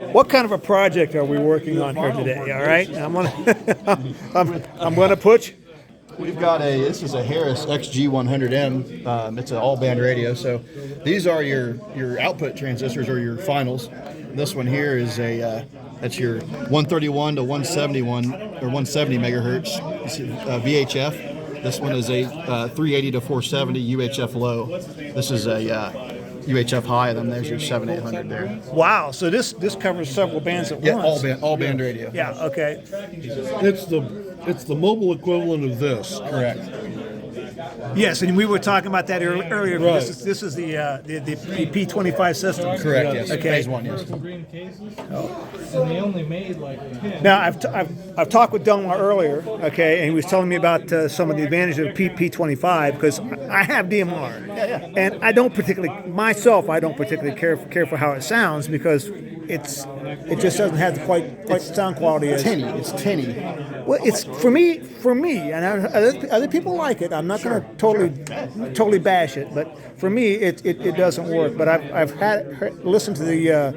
What kind of a project are we working on here today? All right, I'm gonna I'm gonna put. We've got this is a Harris XG100M. It's an all-band radio. So these are your output transistors or your finals. This one here is that's your 131 to 171 or 170 megahertz. It's VHF. This one is a 380 to 470 UHF low. This is a UHF high, and then there's your 7800 there. Wow, so this covers several bands at once. Yeah, all band radio. Yeah, okay. It's the mobile equivalent of this. Correct. Yes, and we were talking about that earlier. Right. This is the P25 system. Correct. Yes. Okay. Phase one. Yes. Green cases. Oh. And they only made like 10. Now I've talked with Delmar earlier, okay, and he was telling me about some of the advantages of P25 because I have DMR, and I don't particularly care for how it sounds because it just doesn't have quite the sound quality as Tinny. It's tinny. Well, it's for me, and other people like it. I'm not going to totally bash it, but for me, it doesn't work. But I've listened to the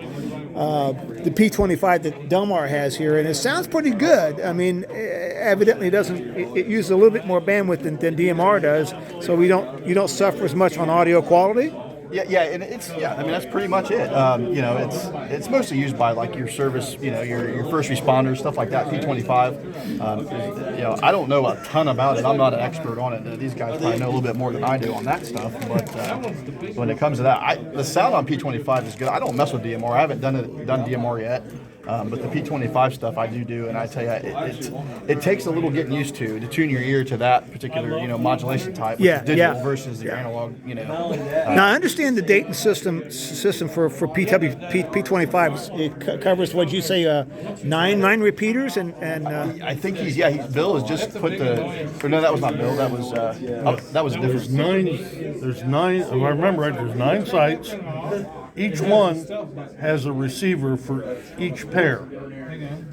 P25 that Delmar has here, and it sounds pretty good. I mean, evidently it uses a little bit more bandwidth than DMR does, so you don't suffer as much on audio quality. Yeah, and I mean that's pretty much it. It's mostly used by like your service, your first responders, stuff like that. P25. I don't know a ton about it. I'm not an expert on it. These guys probably know a little bit more than I do on that stuff. But when it comes to that, the sound on P25 is good. I don't mess with DMR. I haven't done DMR yet. But the P25 stuff I do, and I tell you, it takes a little getting used to tune your ear to that particular modulation type, digital versus your analog. Now I understand the Dayton system for P25. It covers what you say nine repeaters and I think Bill has just put that was not Bill, that was a different. There's nine. If I remember right, there's 9 sites. Each one has a receiver for each pair.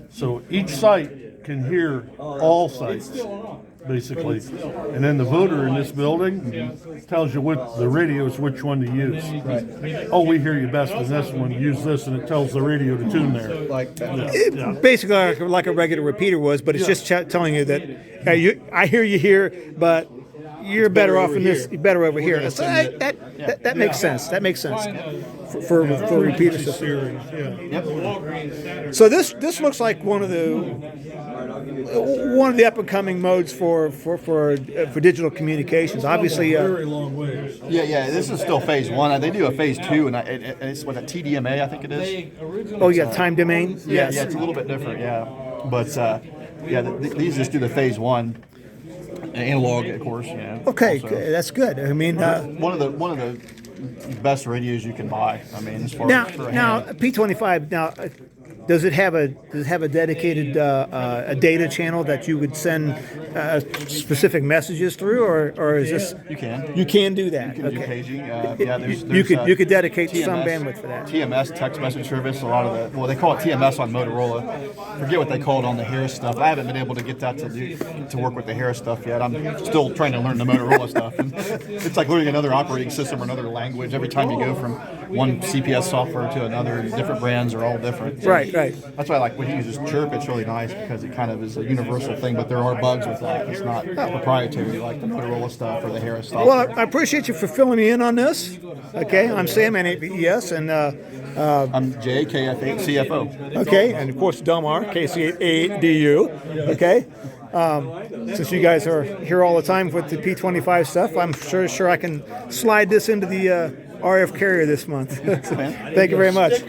So each site can hear all sites, basically. And then the voter in this building tells you which one to use. Right. Oh, we hear you best in this one. Use this, and it tells the radio to tune there. Like that. Basically like a regular repeater was, but it's just telling you that I hear you here, but you're better off in this. You're better over here. So that makes sense. That makes sense for repeater system. Yep. So this looks like one of the up and coming modes for digital communications. Obviously, very long ways. Yeah. This is still phase one. They do a phase two, and it's what a TDMA, I think it is. Oh yeah, time domain. Yeah, it's a little bit different. Yeah, but these just do the phase one. Analog, of course. Okay, also. That's good. I mean, one of the best radios you can buy. I mean, as far as for a now hand. P25. Now, does it have a dedicated a data channel that you would send specific messages through, or is this? You can. You can do that. You can do paging. There's you could dedicate TMS, some bandwidth for that. TMS, text message service. A lot of they call it TMS on Motorola. Forget what they call it on the Harris stuff. I haven't been able to get that to work with the Harris stuff yet. I'm still trying to learn the Motorola stuff. And it's like learning another operating system or another language. Every time you go from one CPS software to another, different brands are all different. So Right. That's why I like when he uses chirp. It's really nice because it kind of is a universal thing. But there are bugs with that. It's not proprietary like the Motorola stuff or the Harris stuff. Well, I appreciate you for filling me in on this. Okay, I'm Sam N8VES, and I'm Jay, Kf8CFO. okay, and of course Delmar, KC8ADU. Okay, since you guys are here all the time with the P25 stuff, I'm sure I can slide this into the RF carrier this month. Thank you very much.